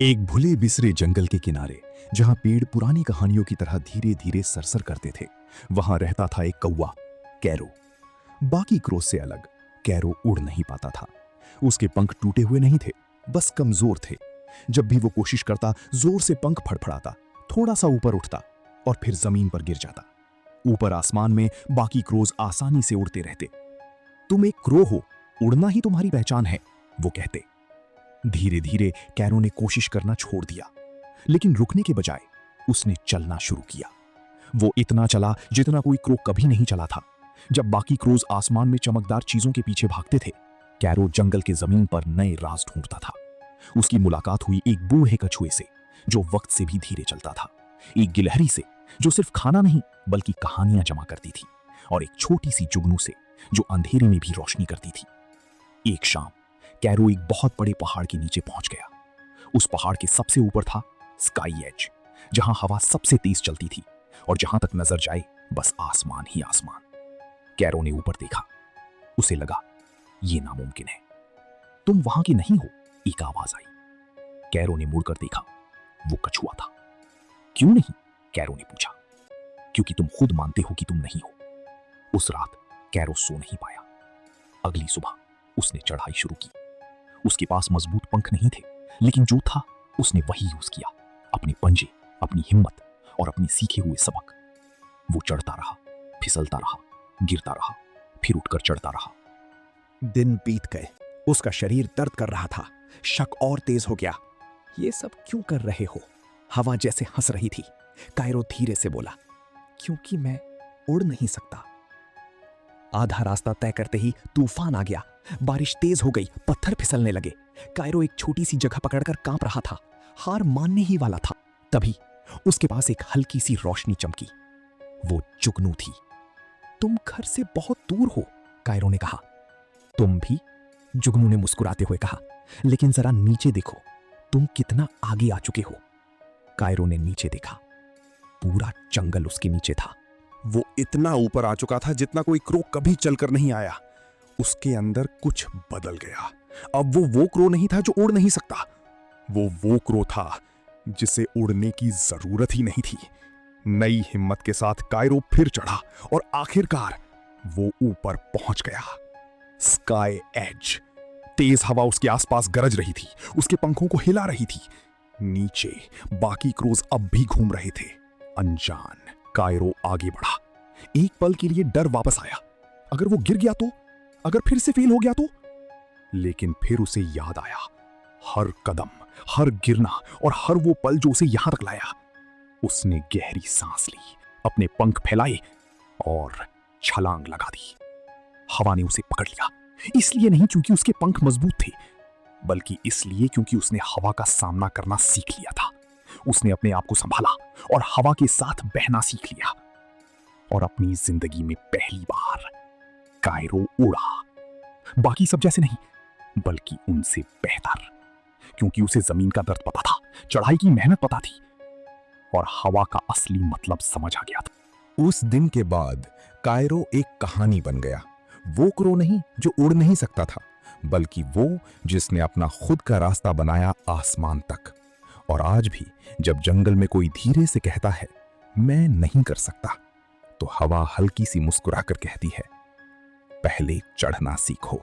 एक भूले बिसरे जंगल के किनारे, जहां पेड़ पुरानी कहानियों की तरह धीरे धीरे सरसर करते थे, वहां रहता था एक कौवा, कैरो। बाकी क्रो से अलग, कैरो उड़ नहीं पाता था। उसके पंख टूटे हुए नहीं थे, बस कमजोर थे। जब भी वो कोशिश करता, जोर से पंख फड़फड़ाता, थोड़ा सा ऊपर उठता और फिर जमीन पर गिर जाता। ऊपर आसमान में बाकी क्रोज आसानी से उड़ते रहते। तुम एक क्रो हो, उड़ना ही तुम्हारी पहचान है, वो कहते। धीरे धीरे कैरो ने कोशिश करना छोड़ दिया, लेकिन रुकने के बजाय उसने चलना शुरू किया। वो इतना चला जितना कोई क्रो कभी नहीं चला था। जब बाकी क्रोज आसमान में चमकदार चीजों के पीछे भागते थे, कैरो जंगल के जमीन पर नए राज ढूंढता था। उसकी मुलाकात हुई एक बूढ़े कछुए से, जो वक्त से भी धीरे चलता था, एक गिलहरी से, जो सिर्फ खाना नहीं बल्कि कहानियां जमा करती थी, और एक छोटी सी जुगनू से, जो अंधेरे में भी रोशनी करती थी। एक शाम कैरो एक बहुत बड़े पहाड़ के नीचे पहुंच गया। उस पहाड़ के सबसे ऊपर था स्काई एज, जहां हवा सबसे तेज चलती थी और जहां तक नजर जाए बस आसमान ही आसमान। कैरो ने ऊपर देखा। उसे लगा ये नामुमकिन है। तुम वहां के नहीं हो, एक आवाज आई। कैरो ने मुड़कर देखा। वो कछुआ था। क्यों नहीं? कैरो ने पूछा। क्योंकि तुम खुद मानते हो कि तुम नहीं हो। उस रात कैरो सो नहीं पाया। अगली सुबह उसने चढ़ाई शुरू की। उसके पास मजबूत पंख नहीं थे, लेकिन जो था उसने वही यूज किया, अपने पंजे, अपनी हिम्मत और अपने सीखे हुए सबक। वो चढ़ता रहा, फिसलता रहा, गिरता रहा, फिर उठकर चढ़ता रहा। दिन बीत गए। उसका शरीर दर्द कर रहा था। शक और तेज हो गया। ये सब क्यों कर रहे हो? हवा जैसे हंस रही थी। कायरो धीरे से बोला, क्योंकि मैं उड़ नहीं सकता। आधा रास्ता तय करते ही तूफान आ गया। बारिश तेज हो गई, पत्थर फिसलने लगे। कायरो एक छोटी सी जगह पकड़कर कांप रहा था, हार मानने ही वाला था। तभी उसके पास एक हल्की सी रोशनी चमकी। वो जुगनू थी। तुम घर से बहुत दूर हो, कायरो ने कहा। तुम भी? जुगनू ने मुस्कुराते हुए कहा, लेकिन जरा नीचे देखो, तुम कितना आगे आ चुके हो। कायरो ने नीचे देखा। पूरा जंगल उसके नीचे था। वो इतना ऊपर आ चुका था जितना कोई क्रो कभी चलकर नहीं आया। उसके अंदर कुछ बदल गया। अब वो क्रो नहीं था जो उड़ नहीं सकता। वो क्रो था जिसे उड़ने की जरूरत ही नहीं थी। नई हिम्मत के साथ कायरो फिर चढ़ा और आखिरकार वो ऊपर पहुंच गया। Sky as. तेज हवा उसके आसपास गरज रही थी, उसके पंखों को हिला रही थी। नीचे बाकी क्रोज अब भी घूम रहे थे, अनजान। कायरो आगे बढ़ा। एक पल के लिए डर वापस आया। अगर वो गिर गया तो? अगर फिर से फेल हो गया तो? लेकिन फिर उसे याद आया, हर कदम, हर गिरना और हर वो पल जो उसे यहां तक लाया। उसने गहरी सांस ली, अपने पंख फैलाए और छलांग लगा दी। हवा ने उसे पकड़ लिया, इसलिए नहीं क्योंकि उसके पंख मजबूत थे, बल्कि इसलिए क्योंकि उसने हवा का सामना करना सीख लिया था। उसने अपने आप को संभाला और हवा के साथ बहना सीख लिया। और अपनी जिंदगी में पहली बार कायरो उड़ा। बाकी सब जैसे नहीं, बल्कि उनसे बेहतर, क्योंकि उसे जमीन का दर्द पता था, चढ़ाई की मेहनत पता थी और हवा का असली मतलब समझ आ गया था। उस दिन के बाद कायरो एक कहानी बन गया। वो क्रो नहीं जो उड़ नहीं सकता था, बल्कि वो जिसने अपना खुद का रास्ता बनाया आसमान तक। और आज भी जब जंगल में कोई धीरे से कहता है मैं नहीं कर सकता, तो हवा हल्की सी मुस्कुराकर कहती है पहले चढ़ना सीखो।